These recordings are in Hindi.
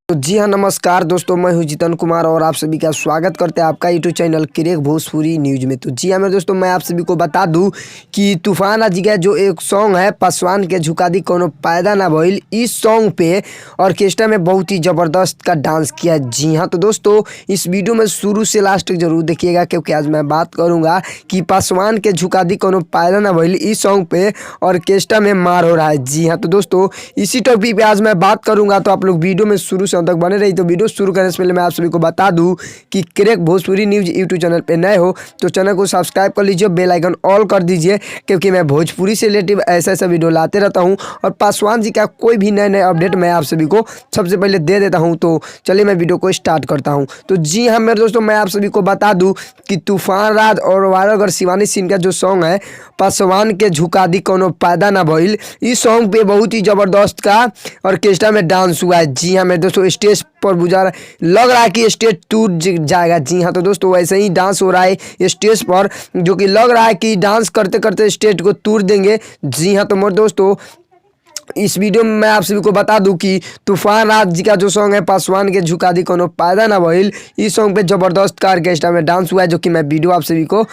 तो जी हाँ, नमस्कार दोस्तों, मैं हूँ जितन कुमार और आप सभी का स्वागत करते हैं आपका YouTube channel crack Bhojpuri news में। तो जी हाँ मेरे दोस्तों, मैं आप सभी को बता दूं कि तूफान आज का जो एक सॉन्ग है पासवान के झुका दी कोनो पैदा ना भइल, इस सॉन्ग पे ऑर्केस्ट्रा में बहुत ही ज़बरदस्त का डांस किया। जी हाँ तो दोस्तों, इस वीडियो में शुरू से लास्ट तक जरूर देखिएगा, क्योंकि आज मैं बात करूँगा कि पासवान के झुका दी कोनो पैदा ना भइल इस सॉन्ग पे ऑर्केस्ट्रा में मार हो रहा है। जी हाँ तो दोस्तों, इसी टॉपिक पे आज मैं बात करूँगा, तो आप लोग वीडियो में शुरू से तक बने रही। तो वीडियो शुरू करने से पहले मैं आप सभी को बता दूं कि crack Bhojpuri news YouTube channel पे नए हो तो चैनल को सब्सक्राइब कर लीजिए, बेल आइकन ऑल कर दीजिए, क्योंकि मैं भोजपुरी से रिलेटिव ऐसा वीडियो लाते रहता हूं और पासवान जी का कोई भी नए नए अपडेट मैं आप सभी को सबसे पहले दे देता हूं। तो चलिए मैं वीडियो को स्टार्ट करता हूँ। तो जी हाँ मेरे दोस्तों, मैं आप सभी को बता दूँ कि तूफान राज और वायरल शिवानी सिंह का जो सॉन्ग है पासवान के झुका दी कोनो पैदा ना भइल, इस सॉन्ग पे बहुत ही ज़बरदस्त का ऑर्केस्ट्रा में डांस हुआ है। जी हाँ मेरे दोस्तों, स्टेज पर बुझा लग रहा है कि स्टेज टूट जाएगा। जी हाँ तो दोस्तों, वैसे ही डांस हो रहा है स्टेज पर, जो कि लग रहा है कि डांस करते करते स्टेज को तोड़ देंगे। जी हाँ तो मेरे दोस्तों, इस वीडियो में मैं आप सभी को बता दूं कि तूफान राज जी का जो सॉन्ग है पासवान के झुका दी कोनो पैदा ना भइल, इस सॉन्ग पे जबरदस्त का ऑर्केस्ट्रा में डांस हुआ है, जो कि मैं वीडियो आप सभी को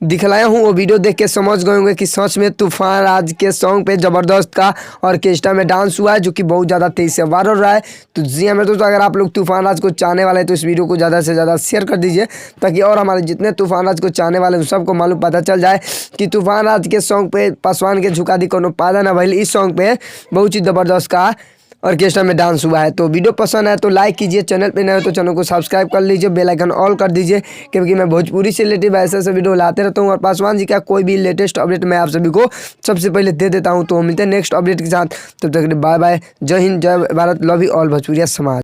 दिखलाया हूं। वो वीडियो देख के समझ गए होंगे कि सच में तूफान राज के सॉन्ग पे जबरदस्त का ऑर्केस्ट्रा में डांस हुआ है, जो कि बहुत ज़्यादा तेज से वायरल हो रहा है। तो जी हाँ मेरे दोस्तों, अगर आप लोग तूफान राज को चाहने वाले हैं तो इस वीडियो को ज़्यादा से ज़्यादा शेयर कर दीजिए, ताकि और हमारे जितने तूफान राज को चाहने वाले हैं सबको मालूम पता चल जाए कि तूफान राज के सॉन्ग पे पासवान के झुका दी कोनो पैदा ना भइल, इस सॉन्ग पे बहुत ही जबरदस्त का ऑर्केस्ट्रा में डांस हुआ है। तो वीडियो पसंद आए तो लाइक कीजिए, चैनल पे नए हो तो चैनल को सब्सक्राइब कर लीजिए, बेल आइकन ऑल कर दीजिए, क्योंकि मैं भोजपुरी से रिलेटिव ऐसे वीडियो लाते रहता हूँ और पासवान जी का कोई भी लेटेस्ट अपडेट मैं आप सभी को सबसे पहले दे देता हूँ। तो मिलते हैं नेक्स्ट अपडेट के साथ, तब तक बाय बाय, जय हिंद, जय भारत, लव यू ऑल भोजपुरिया समाज।